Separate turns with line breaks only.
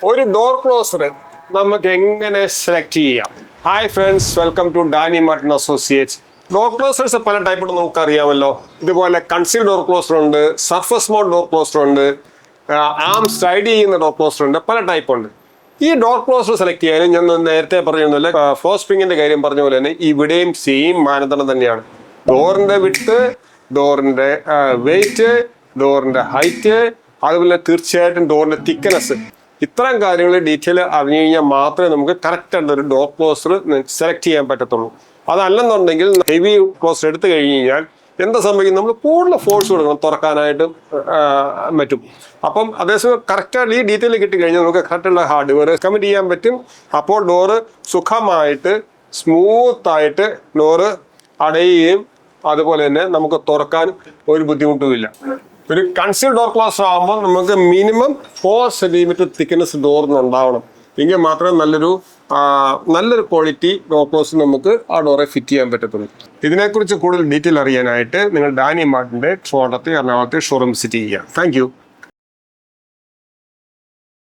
ഒരു door closer നമുക്ക് എങ്ങനെ സെലക്ട് ചെയ്യാം? Hi friends, welcome to Danny Martin associates. Door closers പല ടൈപ്പുണ്ട്, നമുക്ക് അറിയാമല്ലോ. ഇതുപോലെ കൺസീൽ ഡോർ ക്ലോസർ ഉണ്ട്, സർഫസ് മൗണ്ട് ഡോർ ക്ലോസർ ഉണ്ട്, ആം സ്ലൈഡ് ചെയ്യുന്ന ഡോർ ക്ലോസർ ഉണ്ട്, പല ടൈപ്പ് ഉണ്ട്. ഈ ഡോർ ക്ലോസർ സെലക്ട് ചെയ്യാനും ഞാൻ നേരത്തെ പറഞ്ഞിരുന്നില്ല, ഫ്ലോ സ്പ്രിങ്ങിന്റെ കാര്യം പറഞ്ഞ പോലെ തന്നെ ഇവിടെയും സെയിം മാനദണ്ഡം തന്നെയാണ്. ഡോറിന്റെ വിഡ്ത്ത്, ഡോറിന്റെ വെയിറ്റ്, ഡോറിന്റെ ഹൈറ്റ്, അതുപോലെ തീർച്ചയായിട്ടും ഡോറിന്റെ തിക്നെസ്, ഇത്തരം കാര്യങ്ങൾ ഡീറ്റെയിൽ അറിഞ്ഞു കഴിഞ്ഞാൽ മാത്രമേ നമുക്ക് കറക്റ്റ് ആയിട്ട് ഒരു ഡോർ ക്ലോസർ സെലക്ട് ചെയ്യാൻ പറ്റത്തുള്ളൂ. അതല്ലെന്നുണ്ടെങ്കിൽ ഹെവി ക്ലോസർ എടുത്തു കഴിഞ്ഞ് കഴിഞ്ഞാൽ എന്താ സംഭവിക്കും, നമ്മൾ കൂടുതൽ ഫോഴ്സ് കൊടുക്കണം തുറക്കാനായിട്ട് പറ്റും. അപ്പം അതേസമയം കറക്റ്റായിട്ട് ഈ ഡീറ്റെയിൽ കിട്ടിക്കഴിഞ്ഞാൽ നമുക്ക് കറക്റ്റുള്ള ഹാർഡ്വെയർ കമ്മിറ്റ് ചെയ്യാൻ പറ്റും. അപ്പോൾ ഡോറ് സുഖമായിട്ട് സ്മൂത്തായിട്ട് ഡോറ് അടയുകയും അതുപോലെ തന്നെ നമുക്ക് തുറക്കാനും ഒരു ബുദ്ധിമുട്ടുമില്ല. ഒരു കൺസീൽ ഡോർ ക്ലോസർ ആകുമ്പോൾ നമുക്ക് മിനിമം 4 സെന്റിമീറ്റർ തിക്നെസ് ഡോറിന് ഉണ്ടാവണം. എങ്കിൽ മാത്രമേ നല്ലൊരു ക്വാളിറ്റി ഡോർ ക്ലോസർ നമുക്ക് ആ ഡോറെ ഫിറ്റ് ചെയ്യാൻ പറ്റത്തുള്ളൂ. ഇതിനെക്കുറിച്ച് കൂടുതൽ ഡീറ്റെയിൽ അറിയാനായിട്ട് നിങ്ങൾ ഡാനി മാർട്ടിന്റെ ട്രിവാൻഡ്രത്തെ, എറണാകുളത്തെ ഷോറൂം വിസിറ്റ് ചെയ്യുക. Thank you.